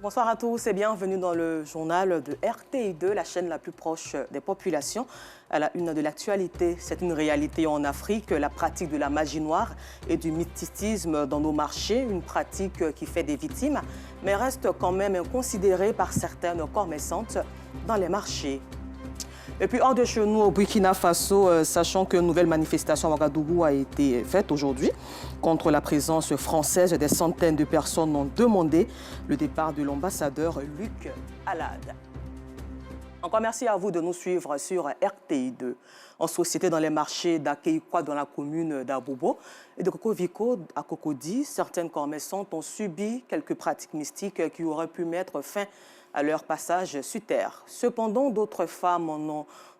Bonsoir à tous et bienvenue dans le journal de RTI2, la chaîne la plus proche des populations. À la une de l'actualité, c'est une réalité en Afrique, la pratique de la magie noire et du mysticisme dans nos marchés, une pratique qui fait des victimes, mais reste quand même inconsidérée par certaines commerçantes dans les marchés. Et puis hors de chez nous, au Burkina Faso, sachant qu'une nouvelle manifestation à Ouagadougou a été faite aujourd'hui contre la présence française, des centaines de personnes ont demandé le départ de l'ambassadeur Luc Alade. Encore merci à vous de nous suivre sur RTI2. En société dans les marchés d'Akeikwa dans la commune d'Abobo et de Kokoviko à Cocody, certaines commerçantes ont subi quelques pratiques mystiques qui auraient pu mettre fin à leur passage sur terre. Cependant, d'autres femmes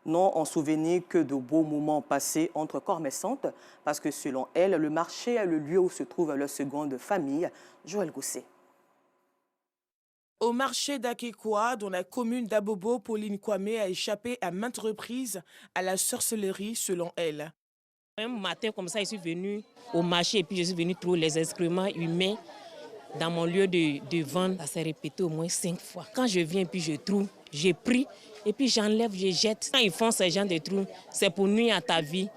n'ont en souvenir que de beaux moments passés entre commerçantes parce que selon elles, le marché est le lieu où se trouve leur seconde famille. Joël Gosset. Au marché d'Akeikwa, dans la commune d'Abobo, Pauline Kwame a échappé à maintes reprises à la sorcellerie selon elle. Un matin comme ça, je suis venue au marché et puis je suis venue trouver les excréments humains dans mon lieu de vente. Ça s'est répété au moins 5 fois. Quand je viens puis je trouve, j'ai pris et puis j'enlève, je jette. Quand ils font ce genre de trucs, c'est pour nuire à ta vie,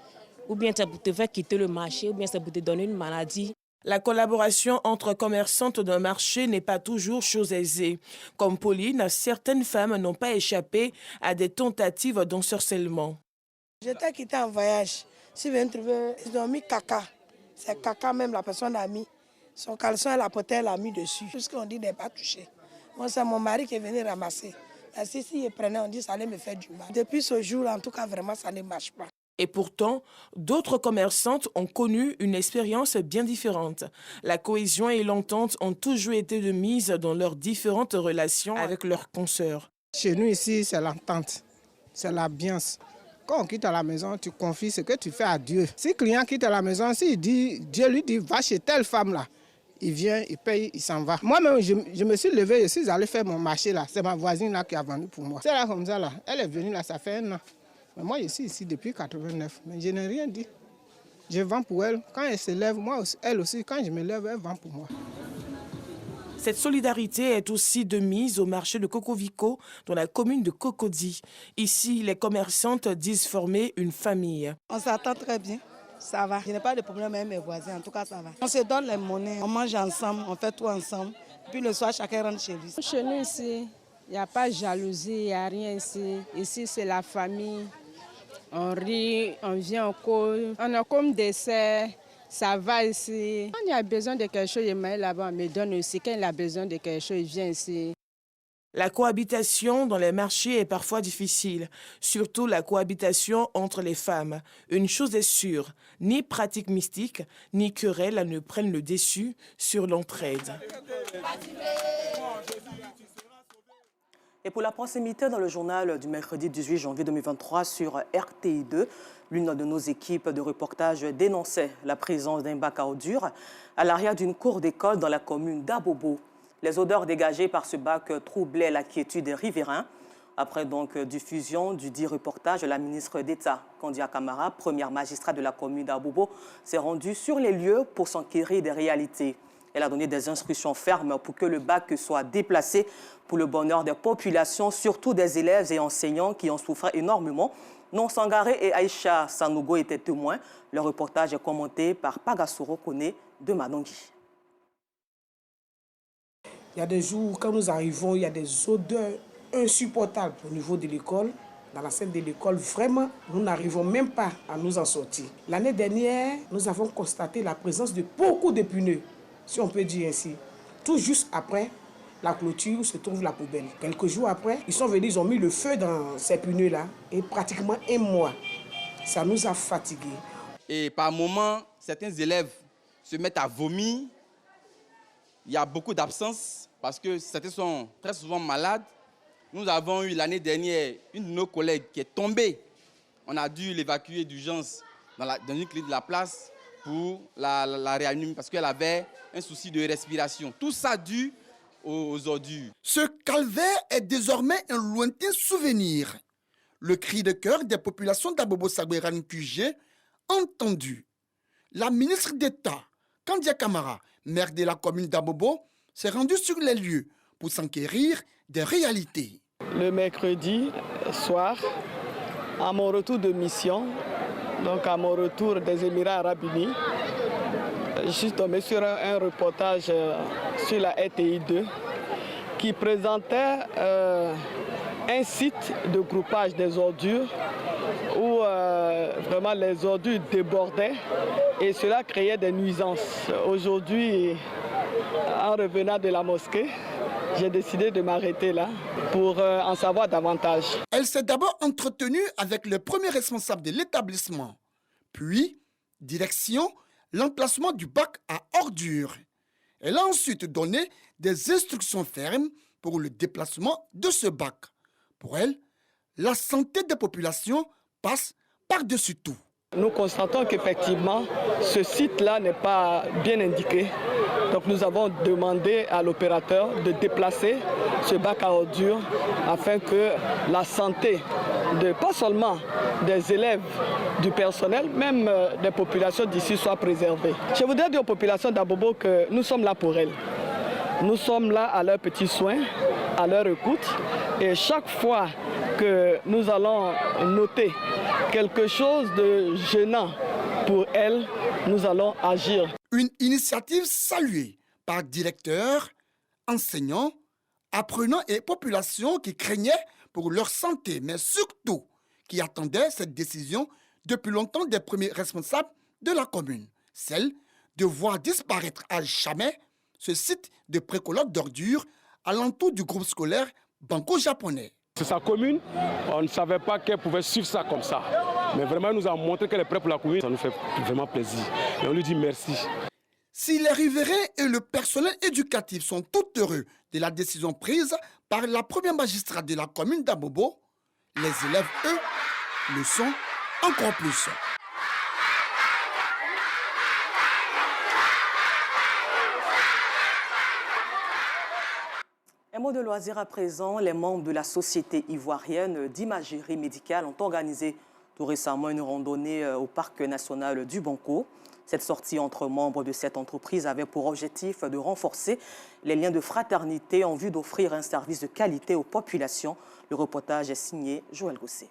ou bien c'est pour te faire quitter le marché, ou bien c'est pour te donner une maladie. La collaboration entre commerçantes d'un marché n'est pas toujours chose aisée. Comme Pauline, certaines femmes n'ont pas échappé à des tentatives d'ensorcellement. J'étais quitté en voyage. Je suis venue trouver, ils ont mis caca. C'est caca même, la personne a mis. Son caleçon, elle a porté, elle a mis dessus. Tout ce qu'on dit n'est pas touché. Moi, c'est mon mari qui est venu ramasser. Si il prenait, on dit ça allait me faire du mal. Depuis ce jour, en tout cas, vraiment, ça ne marche pas. Et pourtant, d'autres commerçantes ont connu une expérience bien différente. La cohésion et l'entente ont toujours été de mise dans leurs différentes relations avec leurs consoeurs. Chez nous ici, c'est l'entente, c'est l'ambiance. Quand on quitte à la maison, tu confies ce que tu fais à Dieu. Si le client quitte à la maison, Dieu lui dit va chez telle femme là. Il vient, il paye, il s'en va. Moi-même, je me suis levé, je suis allé faire mon marché là. C'est ma voisine là qui a vendu pour moi. C'est là comme ça là. Elle est venue là, ça fait 1 an. Mais moi, je suis ici depuis 89. Mais je n'ai rien dit. Je vends pour elle. Quand elle se lève, moi aussi, elle aussi, quand je me lève, elle vend pour moi. Cette solidarité est aussi de mise au marché de Kokoviko, dans la commune de Cocody. Ici, les commerçantes disent former une famille. On s'attend très bien. Ça va. Je n'ai pas de problème avec mes voisins. En tout cas, ça va. On se donne les monnaies. On mange ensemble. On fait tout ensemble. Puis le soir, chacun rentre chez lui. Chez nous ici, il n'y a pas de jalousie, il n'y a rien ici. Ici, c'est la famille. On rit, on vient, on cause. On a comme des serres. Ça va ici. Quand il a besoin de quelque chose, il me met là-bas, on me donne aussi. Quand il a besoin de quelque chose, il vient ici. La cohabitation dans les marchés est parfois difficile, surtout la cohabitation entre les femmes. Une chose est sûre, ni pratique mystique, ni querelle ne prennent le dessus sur l'entraide. Et pour la proximité dans le journal du mercredi 18 janvier 2023 sur RTI2, l'une de nos équipes de reportage dénonçait la présence d'un bac à ordures à l'arrière d'une cour d'école dans la commune d'Abobo. Les odeurs dégagées par ce bac troublaient la quiétude des riverains. Après donc diffusion du dit reportage, la ministre d'État, Kandia Camara, première magistrate de la commune d'Abobo, s'est rendue sur les lieux pour s'enquérir des réalités. Elle a donné des instructions fermes pour que le bac soit déplacé pour le bonheur des populations, surtout des élèves et enseignants qui en souffrent énormément. Non Sangaré et Aïcha Sanogo étaient témoins. Le reportage est commenté par Pagasoro Kone de Manongui. Il y a des jours, quand nous arrivons, il y a des odeurs insupportables au niveau de l'école. Dans la scène de l'école, vraiment, nous n'arrivons même pas à nous en sortir. L'année dernière, nous avons constaté la présence de beaucoup de pneus, si on peut dire ainsi. Tout juste après la clôture se trouve la poubelle. Quelques jours après, ils sont venus, ils ont mis le feu dans ces pneus-là. Et pratiquement 1 mois, ça nous a fatigués. Et par moments, certains élèves se mettent à vomir. Il y a beaucoup d'absence parce que certains sont très souvent malades. Nous avons eu l'année dernière une de nos collègues qui est tombée. On a dû l'évacuer d'urgence dans une clinique de la place pour la réanimer parce qu'elle avait un souci de respiration. Tout ça dû aux ordures. Ce calvaire est désormais un lointain souvenir. Le cri de cœur des populations d'Abobo-Sagueran QG entendu. La ministre d'État, Kandia Camara, maire de la commune d'Abobo, s'est rendue sur les lieux pour s'enquérir des réalités. Le mercredi soir, à mon retour de mission, donc à mon retour des Émirats Arabes Unis, je suis tombé sur un reportage sur la RTI 2 qui présentait un site de groupage des ordures où vraiment les ordures débordaient et cela créait des nuisances. Aujourd'hui, en revenant de la mosquée, j'ai décidé de m'arrêter là pour en savoir davantage. Elle s'est d'abord entretenue avec le premier responsable de l'établissement, puis direction l'emplacement du bac à ordures. Elle a ensuite donné des instructions fermes pour le déplacement de ce bac. Pour elle, la santé des populations passe par-dessus tout. Nous constatons qu'effectivement, ce site-là n'est pas bien indiqué. Donc nous avons demandé à l'opérateur de déplacer ce bac à ordures afin que la santé pas seulement des élèves, du personnel, même des populations d'ici soit préservée. Je voudrais dire aux populations d'Abobo que nous sommes là pour elles. Nous sommes là à leurs petits soins, à leur écoute. Et chaque fois que nous allons noter quelque chose de gênant pour elles, nous allons agir. Une initiative saluée par directeurs, enseignants, apprenants et populations qui craignaient pour leur santé, mais surtout qui attendaient cette décision depuis longtemps des premiers responsables de la commune. Celle de voir disparaître à jamais ce site de précollecte d'ordures alentour du groupe scolaire banco-japonais. C'est sa commune, on ne savait pas qu'elle pouvait suivre ça comme ça. Mais vraiment, elle nous a montré qu'elle est prête pour la commune, ça nous fait vraiment plaisir. Et on lui dit merci. Si les riverains et le personnel éducatif sont tout heureux de la décision prise par la première magistrate de la commune d'Abobo, les élèves, eux, le sont encore plus. Un mot de loisir à présent, les membres de la Société ivoirienne d'imagerie médicale ont organisé tout récemment une randonnée au Parc national du Banco. Cette sortie entre membres de cette entreprise avait pour objectif de renforcer les liens de fraternité en vue d'offrir un service de qualité aux populations. Le reportage est signé Joël Gosset.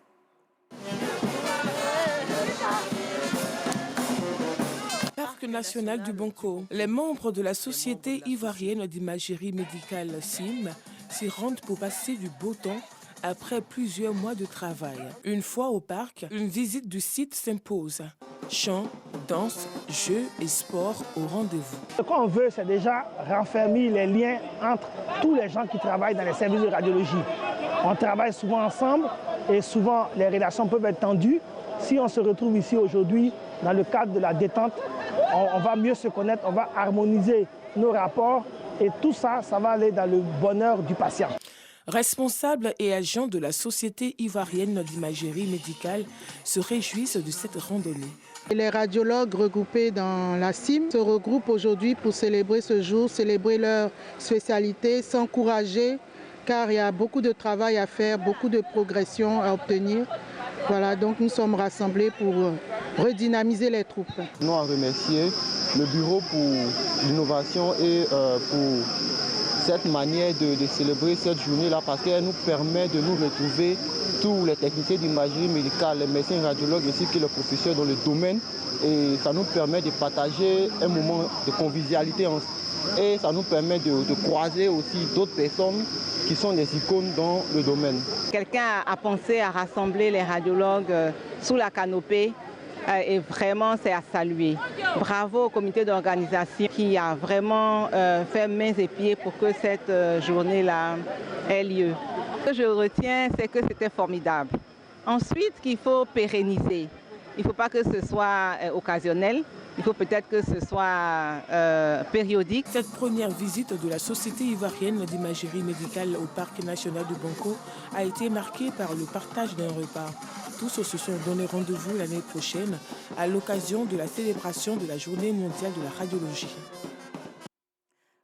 Parc national du Banco. Les membres de la Société ivoirienne d'imagerie médicale SIM s'y rendent pour passer du beau temps après plusieurs mois de travail. Une fois au parc, une visite du site s'impose. Chant, danse, jeux et sport au rendez-vous. Ce qu'on veut, c'est déjà renfermer les liens entre tous les gens qui travaillent dans les services de radiologie. On travaille souvent ensemble et souvent les relations peuvent être tendues. Si on se retrouve ici aujourd'hui dans le cadre de la détente, on va mieux se connaître, on va harmoniser nos rapports et tout ça, ça va aller dans le bonheur du patient. Responsables et agents de la Société ivoirienne d'imagerie médicale se réjouissent de cette randonnée. Les radiologues regroupés dans la CIM se regroupent aujourd'hui pour célébrer ce jour, célébrer leur spécialité, s'encourager, car il y a beaucoup de travail à faire, beaucoup de progression à obtenir. Voilà, donc nous sommes rassemblés pour redynamiser les troupes. Nous avons remercié le bureau pour l'innovation et pour cette manière de célébrer cette journée-là parce qu'elle nous permet de nous retrouver tous les techniciens d'imagerie médicale, les médecins radiologues ainsi que les professeurs dans le domaine. Et ça nous permet de partager un moment de convivialité et ça nous permet de croiser aussi d'autres personnes qui sont des icônes dans le domaine. Quelqu'un a pensé à rassembler les radiologues sous la canopée et vraiment c'est à saluer. Bravo au comité d'organisation qui a vraiment fait mains et pieds pour que cette journée-là ait lieu. Ce que je retiens, c'est que c'était formidable. Ensuite, qu'il faut pérenniser. Il ne faut pas que ce soit occasionnel. Il faut peut-être que ce soit périodique. Cette première visite de la Société ivoirienne d'imagerie médicale au Parc national du Banco a été marquée par le partage d'un repas. Tous se sont donné rendez-vous l'année prochaine à l'occasion de la célébration de la Journée mondiale de la radiologie.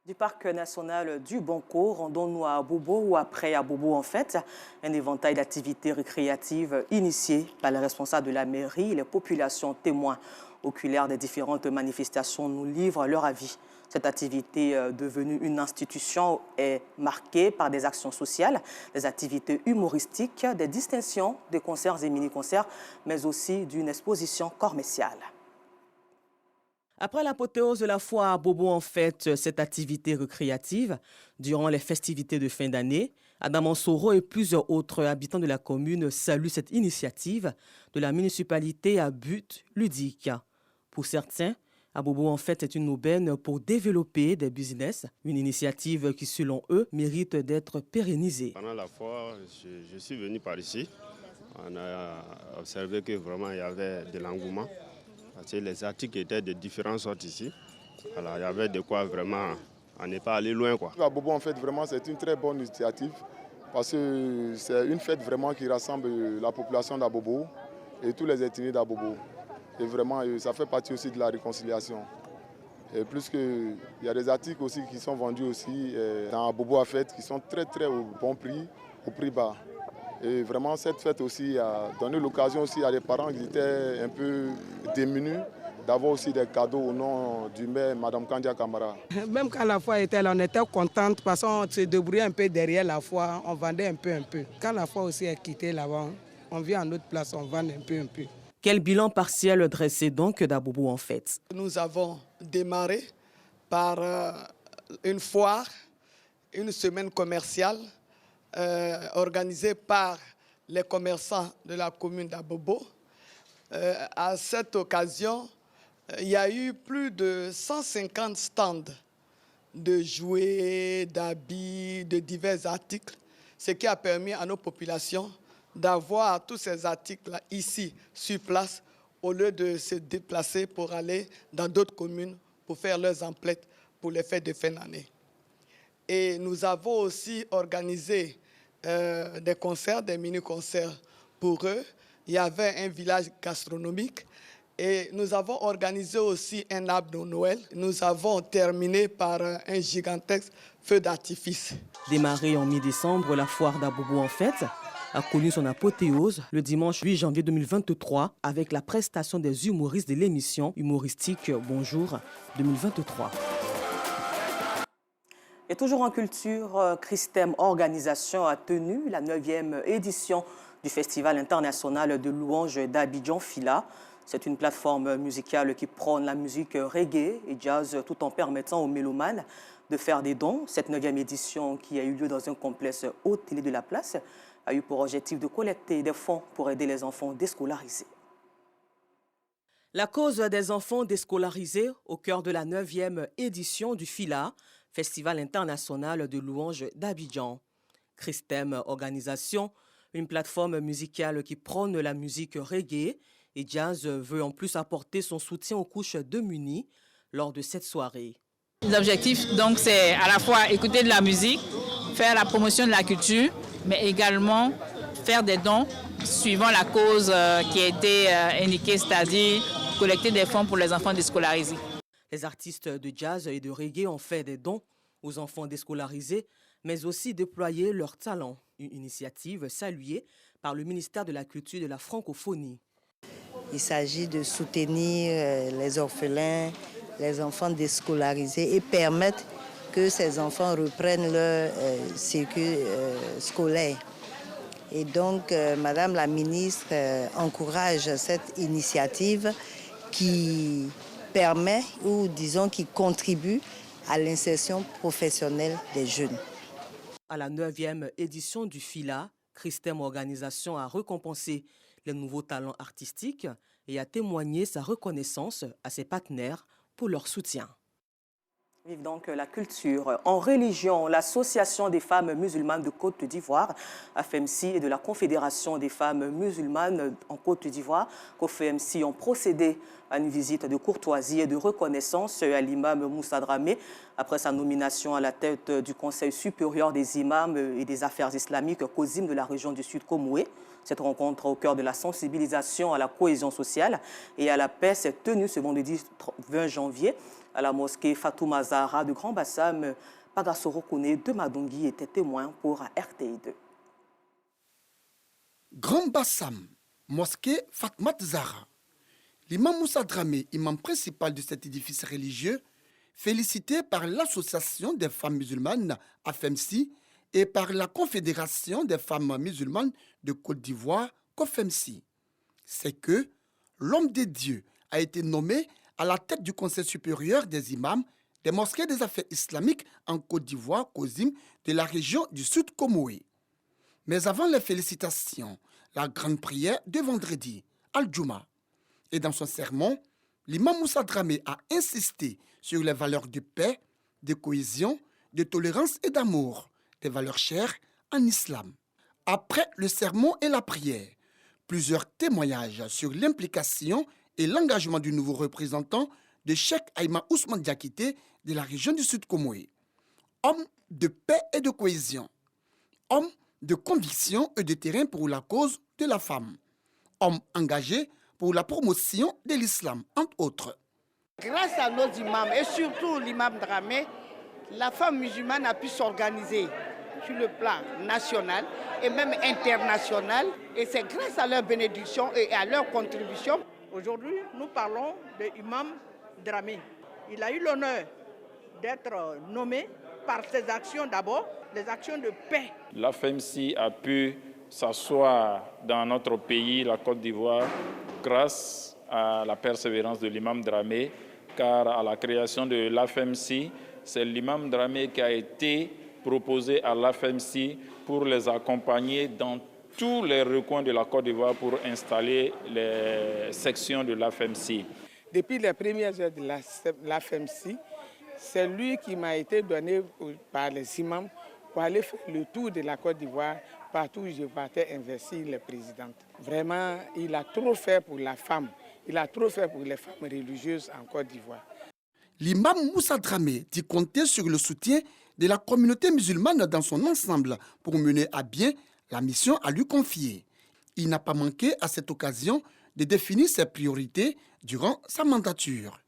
Du Parc national du Banco, rendons-nous à Abobo ou après Abobo en fait. Un éventail d'activités récréatives initiées par les responsables de la mairie et les populations témoins oculaires des différentes manifestations nous livrent leur avis. Cette activité devenue une institution est marquée par des actions sociales, des activités humoristiques, des distinctions, des concerts et mini-concerts, mais aussi d'une exposition commerciale. Après l'apothéose de la foire à Bobo en fête, cette activité récréative, durant les festivités de fin d'année, Adam Ansoro et plusieurs autres habitants de la commune saluent cette initiative de la municipalité à but ludique. Pour certains, à Bobo en fait est une aubaine pour développer des business, une initiative qui selon eux mérite d'être pérennisée. Pendant la foire, je suis venu par ici. On a observé que vraiment il y avait de l'engouement. Parce que les articles étaient de différentes sortes ici. Alors, il y avait de quoi vraiment, on n'est pas allé loin, quoi. À Bobo, en fait, vraiment, c'est une très bonne initiative parce que c'est une fête vraiment qui rassemble la population d'Abobo et tous les ethnies d'Abobo. Et vraiment, ça fait partie aussi de la réconciliation. Et plus que, il y a des articles aussi qui sont vendus aussi dans Abobo à fête qui sont très, très au bon prix, au prix bas. Et vraiment, cette fête aussi a donné l'occasion aussi à des parents qui étaient un peu démunis d'avoir aussi des cadeaux au nom du maire, Mme Kandia Kamara. Même quand la foire était là, on était contente parce qu'on se débrouillait un peu derrière la foire, on vendait un peu. Quand la foire aussi est quittée là-bas, on vient à notre place, on vend un peu. Quel bilan partiel dressé donc d'Abobo en fête? Nous avons démarré par une foire, une semaine commerciale, organisé par les commerçants de la commune d'Abobo. À cette occasion, il y a eu plus de 150 stands de jouets, d'habits, de divers articles, ce qui a permis à nos populations d'avoir tous ces articles ici, sur place, au lieu de se déplacer pour aller dans d'autres communes pour faire leurs emplettes pour les fêtes de fin d'année. Et nous avons aussi organisé des concerts, des mini-concerts pour eux. Il y avait un village gastronomique et nous avons organisé aussi un arbre de Noël. Nous avons terminé par un gigantesque feu d'artifice. Démarrée en mi-décembre, la foire d'Abobo en fête a connu son apothéose le dimanche 8 janvier 2023 avec la prestation des humoristes de l'émission humoristique Bonjour 2023. Et toujours en culture, Christem Organisation a tenu la 9e édition du Festival international de louanges d'Abidjan Fila. C'est une plateforme musicale qui prône la musique reggae et jazz tout en permettant aux mélomanes de faire des dons. Cette 9e édition qui a eu lieu dans un complexe hôtelier de la place a eu pour objectif de collecter des fonds pour aider les enfants déscolarisés. La cause des enfants déscolarisés au cœur de la 9e édition du FILA, Festival international de louanges d'Abidjan. Christem Organisation, une plateforme musicale qui prône la musique reggae et jazz, veut en plus apporter son soutien aux couches démunies lors de cette soirée. L'objectif, donc, c'est à la fois écouter de la musique, faire la promotion de la culture, mais également faire des dons suivant la cause qui a été indiquée, c'est-à-dire collecter des fonds pour les enfants déscolarisés. Les artistes de jazz et de reggae ont fait des dons aux enfants déscolarisés, mais aussi déployé leur talent. Une initiative saluée par le ministère de la Culture et de la Francophonie. Il s'agit de soutenir les orphelins, les enfants déscolarisés et permettre que ces enfants reprennent leur cycle scolaire. Et donc, Madame la ministre encourage cette initiative qui permet, ou disons qui contribue à l'insertion professionnelle des jeunes. À la 9e édition du FILA, Christem Organisation a récompensé les nouveaux talents artistiques et a témoigné sa reconnaissance à ses partenaires pour leur soutien. Vive donc la culture. En religion, l'Association des femmes musulmanes de Côte d'Ivoire, AFEMSI, et de la Confédération des femmes musulmanes en Côte d'Ivoire, COFEMSI, ont procédé à une visite de courtoisie et de reconnaissance à l'imam Moussa Dramé après sa nomination à la tête du Conseil supérieur des imams et des affaires islamiques COSIM de la région du Sud Komoué. Cette rencontre au cœur de la sensibilisation à la cohésion sociale et à la paix s'est tenue ce vendredi 20 janvier à la mosquée Fatouma Zahra de Grand Bassam. Pagassoro Kone de Madongui était témoin pour RTI2. Grand Bassam, mosquée Fatouma Zahra. L'imam Moussa Dramé, imam principal de cet édifice religieux, félicité par l'Association des femmes musulmanes AFEMSI et par la Confédération des femmes musulmanes de Côte d'Ivoire, COFEMSI. C'est que l'homme de Dieu a été nommé à la tête du Conseil supérieur des imams des mosquées des affaires islamiques en Côte d'Ivoire, COSIM, de la région du Sud Comoé. Mais avant les félicitations, la grande prière de vendredi, Al-Juma. Et dans son sermon, l'imam Moussa Dramé a insisté sur les valeurs de paix, de cohésion, de tolérance et d'amour, des valeurs chères en islam. Après le sermon et la prière, plusieurs témoignages sur l'implication et l'engagement du nouveau représentant de Cheikh Aïma Ousmane Diakité de la région du Sud Comoé. Homme de paix et de cohésion, homme de conviction et de terrain pour la cause de la femme, homme engagé pour la promotion de l'islam, entre autres. Grâce à nos imams et surtout l'imam Dramé, la femme musulmane a pu s'organiser sur le plan national et même international. Et c'est grâce à leur bénédiction et à leur contribution. Aujourd'hui, nous parlons de l'imam Dramé. Il a eu l'honneur d'être nommé par ses actions d'abord, les actions de paix. L'AFEMSI a pu s'asseoir dans notre pays, la Côte d'Ivoire, grâce à la persévérance de l'imam Dramé, car à la création de l'AFEMSI, c'est l'imam Dramé qui a été proposé à l'AFEMSI pour les accompagner dans tous les recoins de la Côte d'Ivoire pour installer les sections de l'AFEMSI. Depuis les premières heures de l'AFEMSI, c'est lui qui m'a été donné par les imams pour aller faire le tour de la Côte d'Ivoire, partout où je partais investir les présidentes. Vraiment, il a trop fait pour la femme. Il a trop fait pour les femmes religieuses en Côte d'Ivoire. L'imam Moussa Dramé dit compter sur le soutien de la communauté musulmane dans son ensemble pour mener à bien la mission à lui confier. Il n'a pas manqué à cette occasion de définir ses priorités durant sa mandature.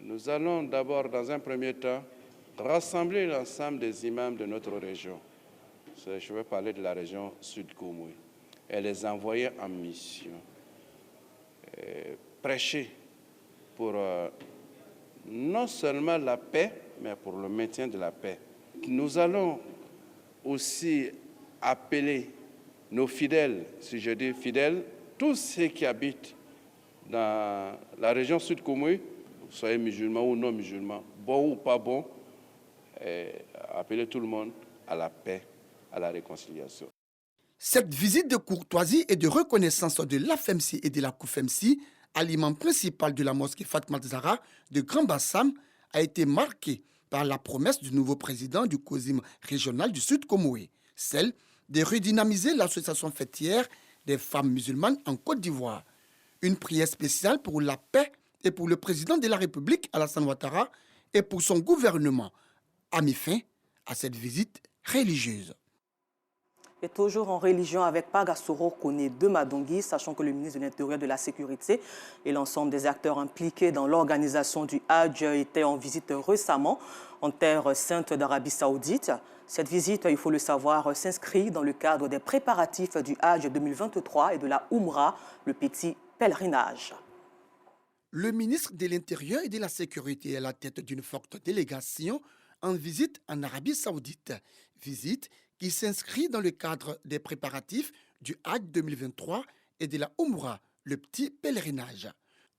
Nous allons d'abord, dans un premier temps, rassembler l'ensemble des imams de notre région. Je vais parler de la région Sud-Comoé. Et les envoyer en mission. Prêcher pour non seulement la paix, mais pour le maintien de la paix. Nous allons aussi appeler nos fidèles, si je dis fidèles, tous ceux qui habitent dans la région Sud-Comoé, soyez musulmans ou non musulmans, bon ou pas bon, appeler tout le monde à la paix, à la réconciliation. Cette visite de courtoisie et de reconnaissance de l'AFEMSI et de la COFEMSI à l'imam principal de la mosquée Fatma Zahra de Grand Bassam a été marquée par la promesse du nouveau président du COSIM régional du Sud Comoé, celle de redynamiser l'association fêtière des femmes musulmanes en Côte d'Ivoire. Une prière spéciale pour la paix et pour le président de la République, Alassane Ouattara, et pour son gouvernement, a mis fin à cette visite religieuse. Et toujours en religion avec Pagasoro Kone de Madongui, sachant que le ministre de l'Intérieur, de la Sécurité et l'ensemble des acteurs impliqués dans l'organisation du Hajj étaient en visite récemment en terre sainte d'Arabie Saoudite. Cette visite, il faut le savoir, s'inscrit dans le cadre des préparatifs du Hajj 2023 et de la Oumra, le petit pèlerinage. Le ministre de l'Intérieur et de la Sécurité est à la tête d'une forte délégation en visite en Arabie Saoudite. Visite qui s'inscrit dans le cadre des préparatifs du Hajj 2023 et de la Oumra, le petit pèlerinage.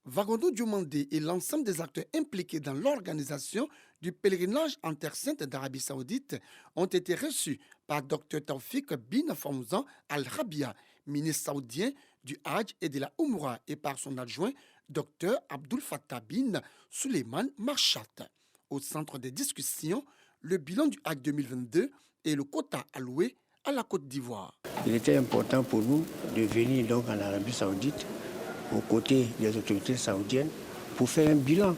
Vagondo Diomandé et l'ensemble des acteurs impliqués dans l'organisation du pèlerinage en Terre Sainte d'Arabie Saoudite ont été reçus par Dr Taufik bin Fawzan Al-Rabia, ministre saoudien du Hajj et de la Oumra, et par son adjoint Dr Abdul Fattah bin Suleiman Marchat. Au centre des discussions, le bilan du Hajj 2022 et le quota alloué à la Côte d'Ivoire. Il était important pour nous de venir donc en Arabie Saoudite aux côtés des autorités saoudiennes pour faire un bilan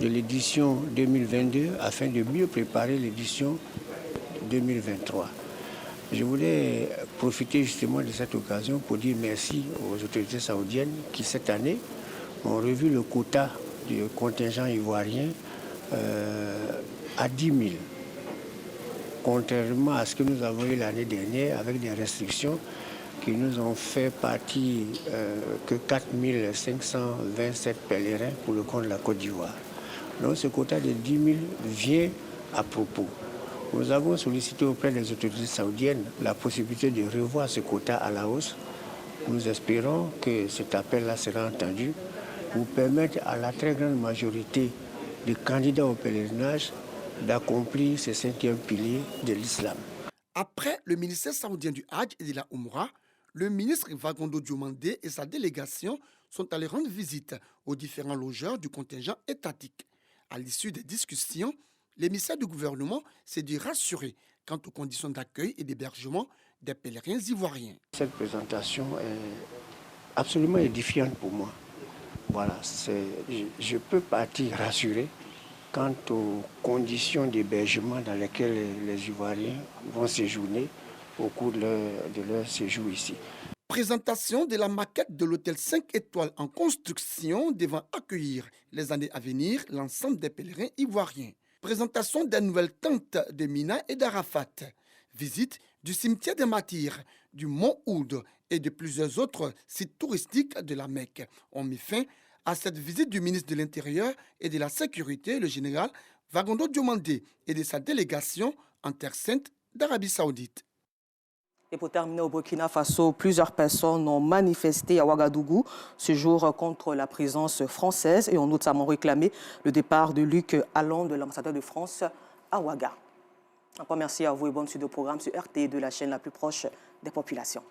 de l'édition 2022 afin de mieux préparer l'édition 2023. Je voulais profiter justement de cette occasion pour dire merci aux autorités saoudiennes qui cette année ont revu le quota du contingent ivoirien à 10 000. Contrairement à ce que nous avons eu l'année dernière avec des restrictions qui nous ont fait partir que 4 527 pèlerins pour le compte de la Côte d'Ivoire. Donc ce quota de 10 000 vient à propos. Nous avons sollicité auprès des autorités saoudiennes la possibilité de revoir ce quota à la hausse. Nous espérons que cet appel-là sera entendu pour permettre à la très grande majorité des candidats au pèlerinage d'accomplir ce 5e pilier de l'islam. Après le ministère saoudien du Hajj et de la Oumra, le ministre Vagondo Diomandé et sa délégation sont allés rendre visite aux différents logeurs du contingent étatique. À l'issue des discussions, l'émissaire du gouvernement s'est dit rassuré quant aux conditions d'accueil et d'hébergement des pèlerins ivoiriens. Cette présentation est absolument édifiante pour moi. Voilà, je peux partir rassuré quant aux conditions d'hébergement dans lesquelles les Ivoiriens vont séjourner au cours de leur séjour ici. Présentation de la maquette de l'hôtel 5 étoiles en construction devant accueillir les années à venir l'ensemble des pèlerins ivoiriens. Présentation des nouvelles tentes de Mina et d'Arafat. Visite du cimetière des Martyrs, du Mont Oud et de plusieurs autres sites touristiques de la Mecque ont mis fin à cette visite du ministre de l'Intérieur et de la Sécurité, le général Vagondo Diomandé, et de sa délégation en Terre Sainte d'Arabie Saoudite. Et pour terminer, au Burkina Faso, plusieurs personnes ont manifesté à Ouagadougou ce jour contre la présence française et ont notamment réclamé le départ de Luc Allon, de l'ambassadeur de France à Ouaga. Encore merci à vous et bonne suite de programme sur RT2, la chaîne la plus proche des populations.